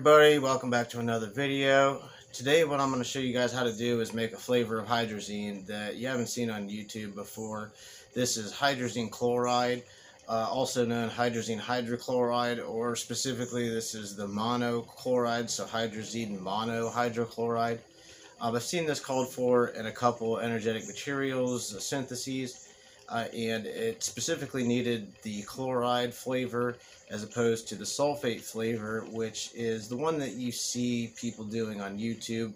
everybody, welcome back to another video. Today what I'm going to show you guys how to do is make a flavor of hydrazine that you haven't seen on YouTube before. This is Hydrazine Chloride, also known Hydrazine Hydrochloride, or specifically this is the monochloride, so Hydrazine Hydrochloride. I've seen this called for in a couple energetic materials syntheses, and it specifically needed the chloride flavor as opposed to the sulfate flavor, which is the one that you see people doing on YouTube,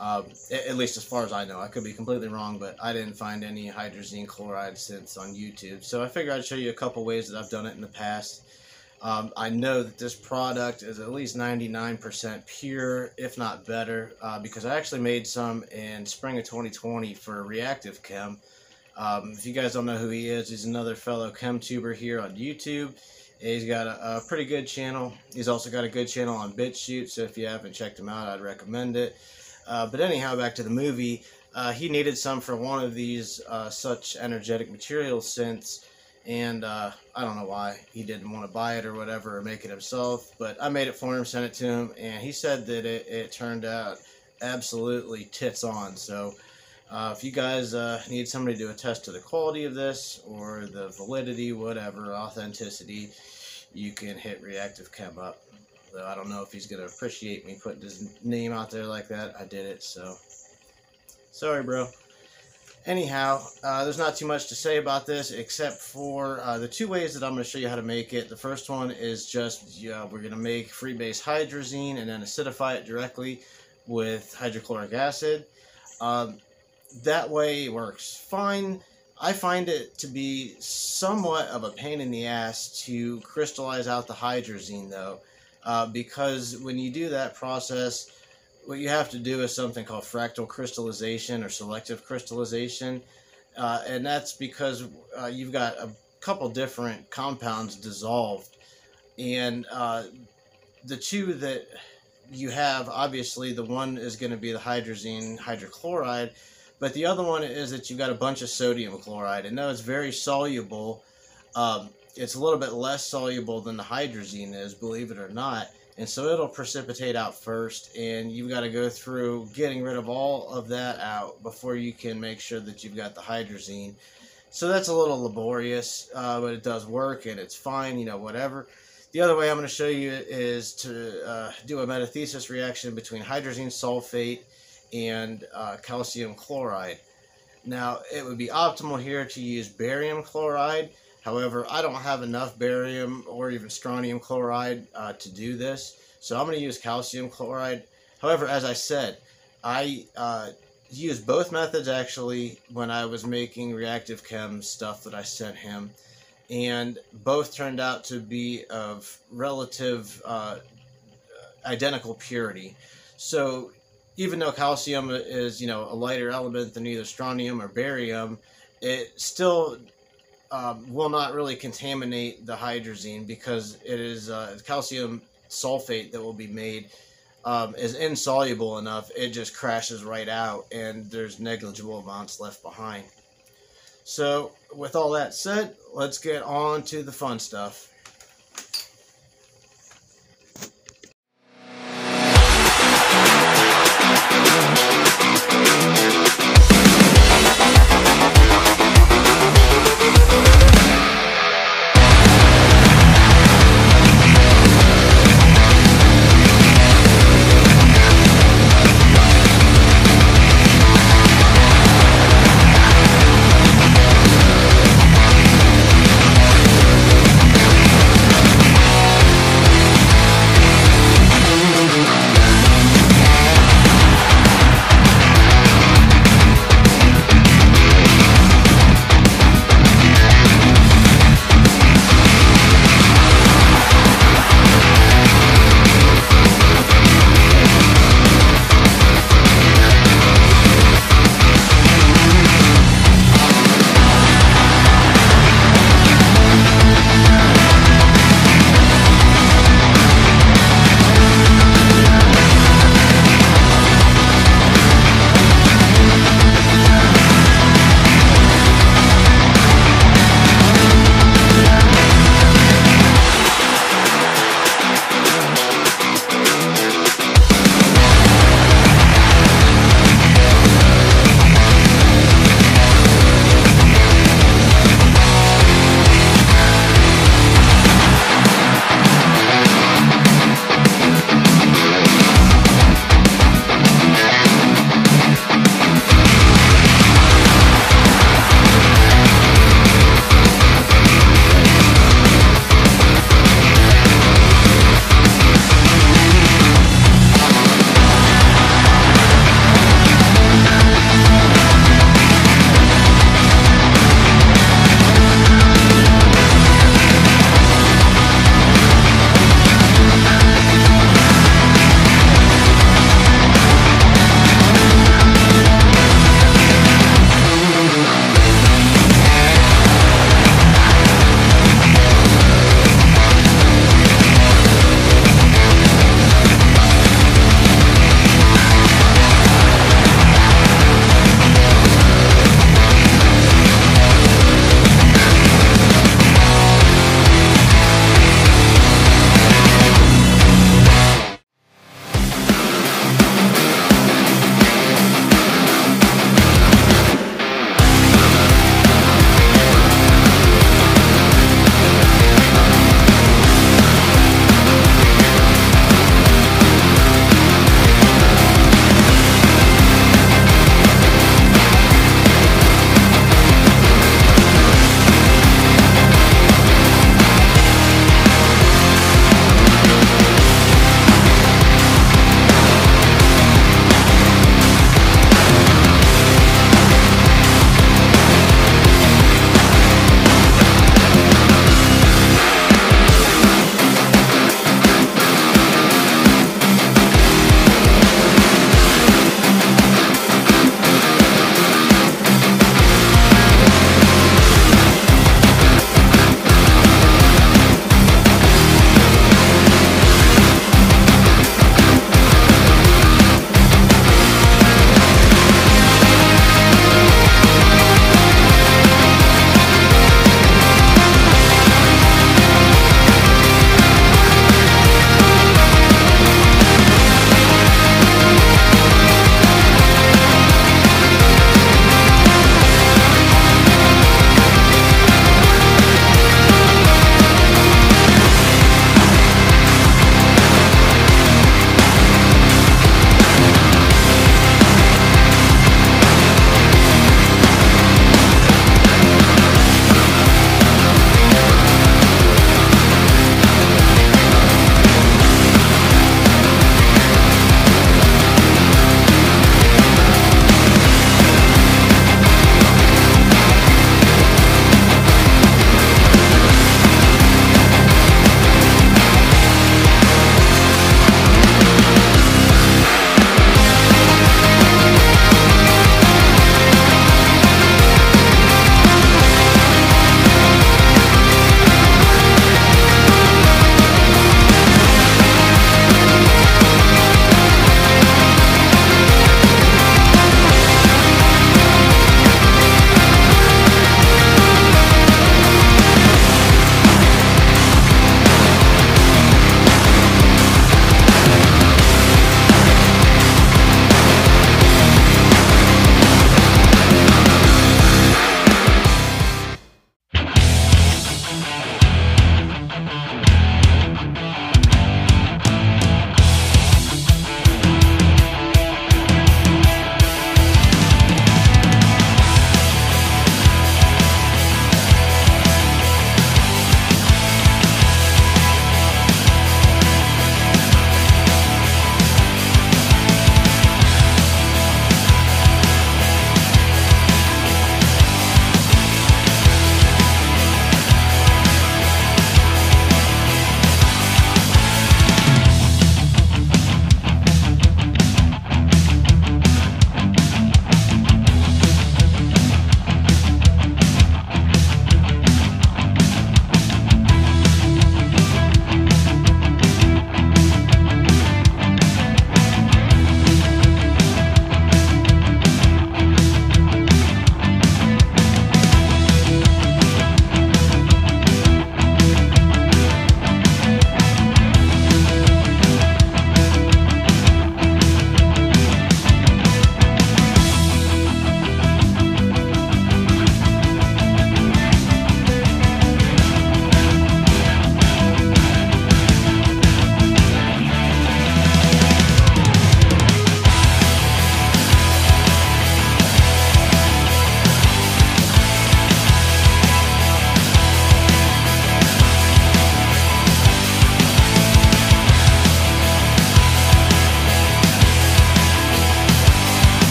at least as far as I know. I could be completely wrong, but I didn't find any hydrazine chloride synths on YouTube. So I figured I'd show you a couple ways that I've done it in the past. I know that this product is at least 99% pure, if not better, because I actually made some in spring of 2020 for Reactive Chem. If you guys don't know who he is, he's another fellow chem tuber here on YouTube. He's got a pretty good channel. He's also got a good channel on BitChute, so if you haven't checked him out, I'd recommend it. But anyhow, back to the movie. He needed some for one of these such energetic material synths, and I don't know why he didn't want to buy it or whatever, or make it himself, but I made it for him, sent it to him, and he said that it turned out absolutely tits on. So if you guys need somebody to attest to the quality of this, or the validity, whatever, authenticity, you can hit Reactive Chem up. Though I don't know if he's going to appreciate me putting his name out there like that. I did it, so sorry, bro. Anyhow, there's not too much to say about this except for the two ways that I'm going to show you how to make it. The first one is just, we're going to make free-base hydrazine and then acidify it directly with hydrochloric acid. That way it works fine. I find it to be somewhat of a pain in the ass to crystallize out the hydrazine, though, because when you do that process, what you have to do is something called fractal crystallization or selective crystallization, and that's because you've got a couple different compounds dissolved, and the two that you have, obviously the one is going to be the hydrazine hydrochloride, but the other one is that you've got a bunch of sodium chloride, and though it's very soluble, it's a little bit less soluble than the hydrazine is, believe it or not, and so it'll precipitate out first, and you've got to go through getting rid of all of that out before you can make sure that you've got the hydrazine. So that's a little laborious, but it does work, and it's fine, you know, whatever. The other way I'm going to show you is to do a metathesis reaction between hydrazine sulfate and calcium chloride. Now, it would be optimal here to use barium chloride. However, I don't have enough barium or even strontium chloride to do this, so I'm going to use calcium chloride. However, as I said, I used both methods actually when I was making Reactive Chem stuff that I sent him, and both turned out to be of relative identical purity. So even though calcium is, you know, a lighter element than either strontium or barium, it still will not really contaminate the hydrazine, because it is calcium sulfate that will be made is insoluble enough, it just crashes right out and there's negligible amounts left behind. So with all that said, let's get on to the fun stuff.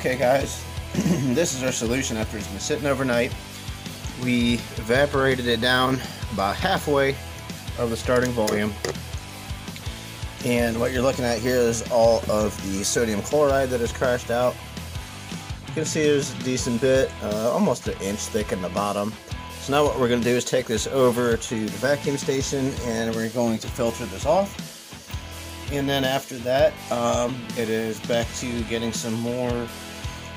Okay guys, this is our solution after it's been sitting overnight. We evaporated it down about halfway of the starting volume. And what you're looking at here is all of the sodium chloride that has crashed out. You can see there's a decent bit, almost an inch thick in the bottom. So now what we're going to do is take this over to the vacuum station and we're going to filter this off. And then after that, it is back to getting some more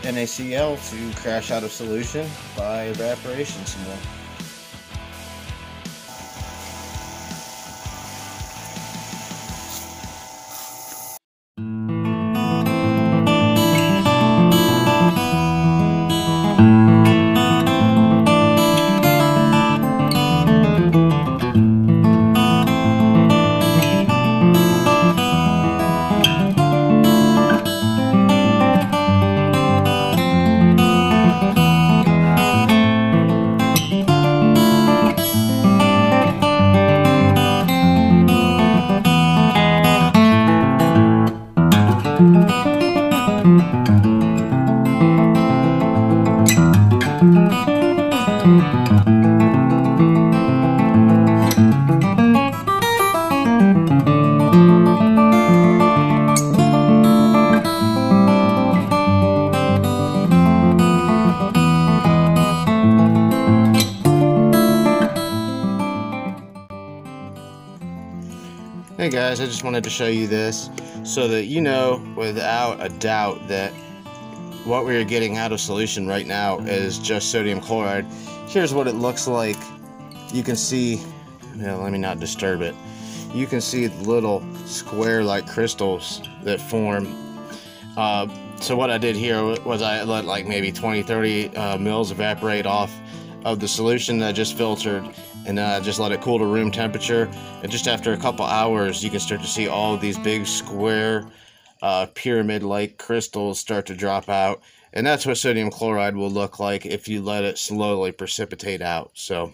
NaCl to crash out of solution by evaporation some more. Hey guys, I just wanted to show you this so that you know without a doubt that what we are getting out of solution right now is just sodium chloride. Here's what it looks like. You can see, let me not disturb it. You can see little square-like crystals that form. So what I did here was I let like maybe 20-30 mils evaporate off of the solution that I just filtered, and just let it cool to room temperature. And just after a couple hours, you can start to see all of these big square pyramid-like crystals start to drop out. And that's what sodium chloride will look like if you let it slowly precipitate out. So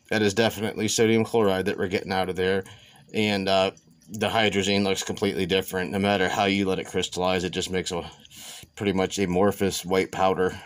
that is definitely sodium chloride that we're getting out of there. And the hydrazine looks completely different. No matter how you let it crystallize, it just makes a pretty much amorphous white powder.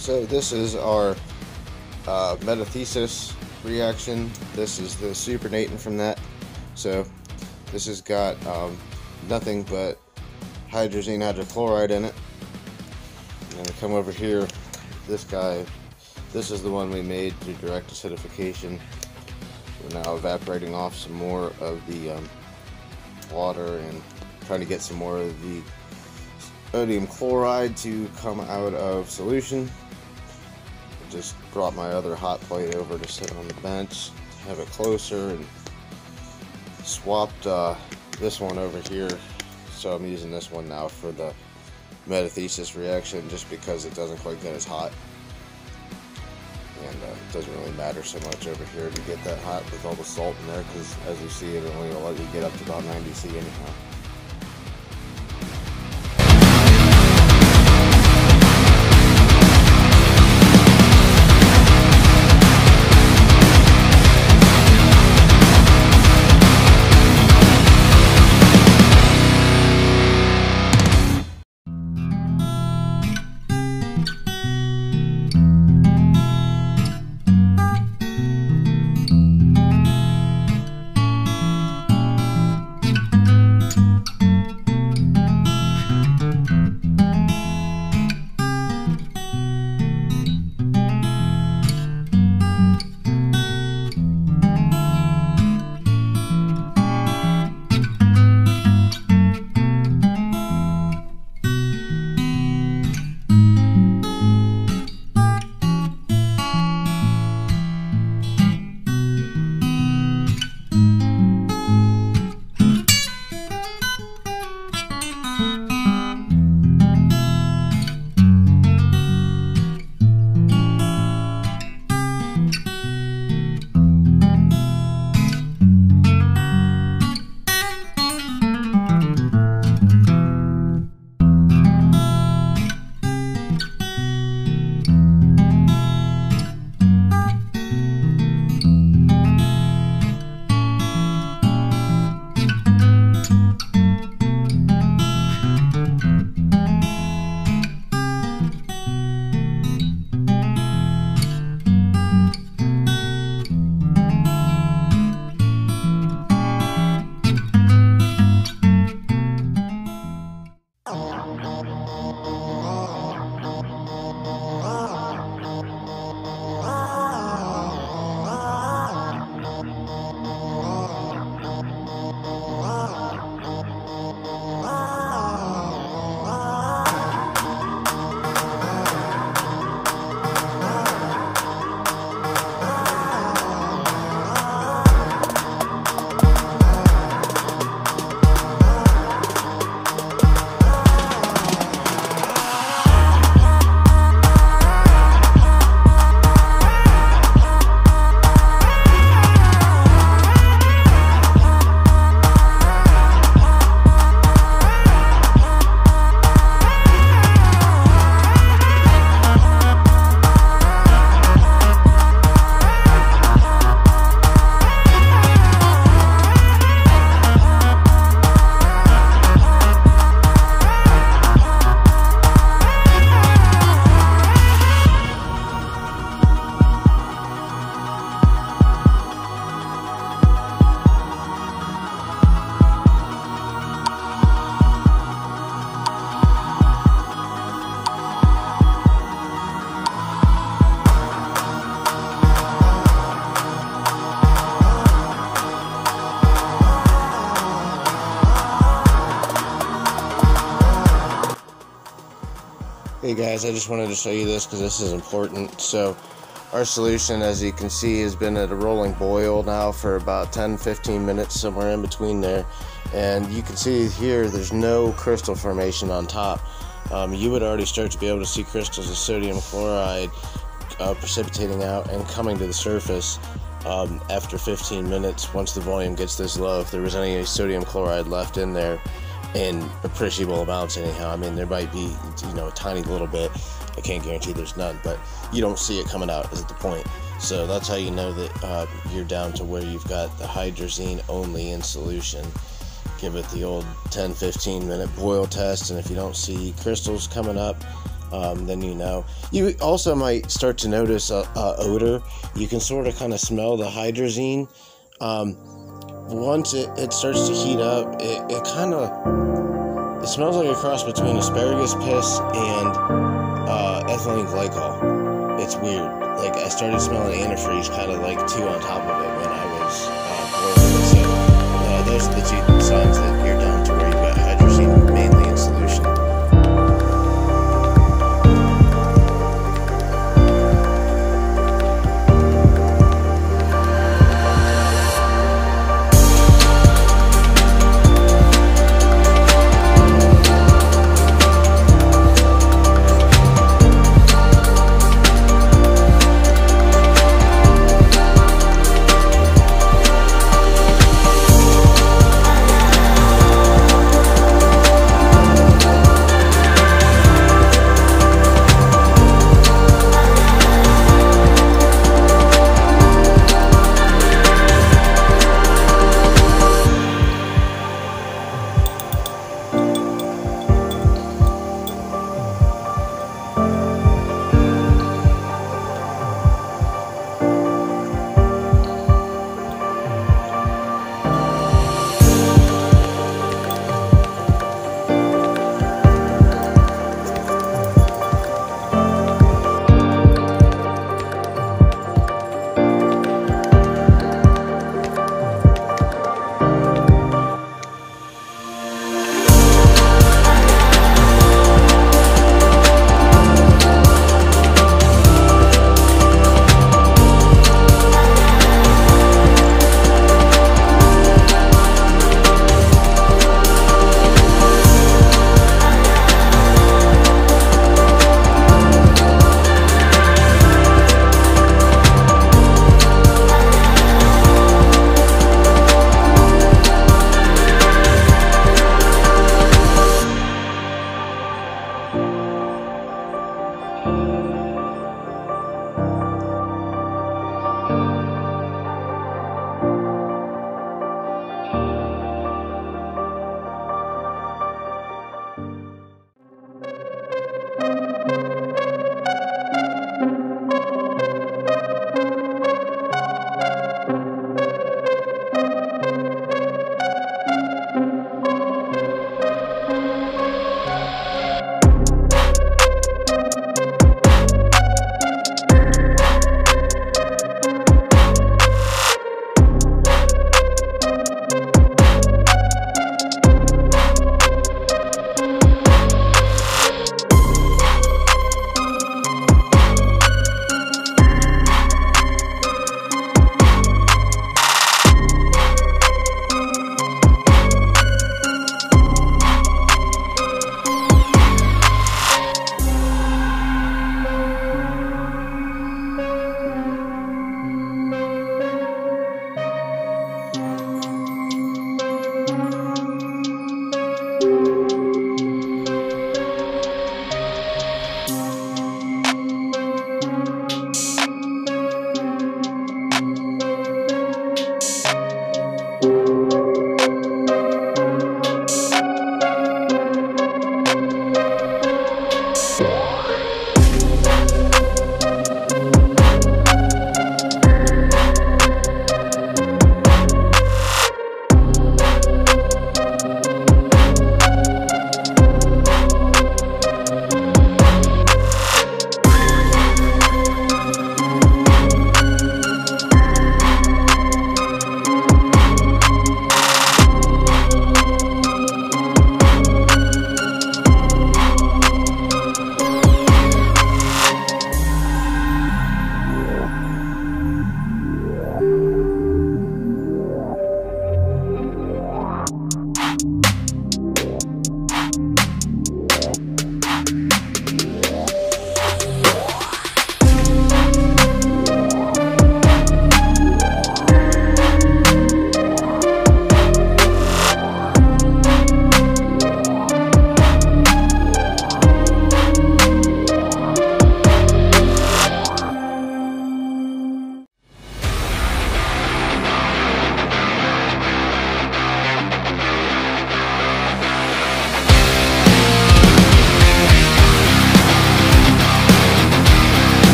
So this is our Metathesis reaction. This is the supernatant from that. So this has got nothing but hydrazine hydrochloride in it. I'm going to come over here. This guy, this is the one we made through direct acidification. We're now evaporating off some more of the water and trying to get some more of the sodium chloride to come out of solution. I just brought my other hot plate over to sit on the bench, have it closer, and swapped this one over here. So I'm using this one now for the Metathesis reaction, just because it doesn't quite get as hot, and it doesn't really matter so much over here to get that hot with all the salt in there, because as you see, it only will let you get up to about 90 C anyhow. Hey guys, I just wanted to show you this because this is important. So our solution, as you can see, has been at a rolling boil now for about 10-15 minutes, somewhere in between there, and you can see here there's no crystal formation on top. You would already start to be able to see crystals of sodium chloride precipitating out and coming to the surface after 15 minutes. Once the volume gets this low, if there was any sodium chloride left in there, in appreciable amounts anyhow. I mean, there might be, a tiny little bit. I can't guarantee there's none, but you don't see it coming out, is the point. So that's how you know that you're down to where you've got the hydrazine only in solution. Give it the old 10-15 minute boil test, and if you don't see crystals coming up, then you know. You also might start to notice odor. You can sort of kind of smell the hydrazine. Once it starts to heat up, it smells like a cross between asparagus piss and ethylene glycol. It's weird. Like, I started smelling antifreeze kind of like two on top of it when I was boiling. So those are the two signs that you're down to where you've got hydrazine mainly in solution.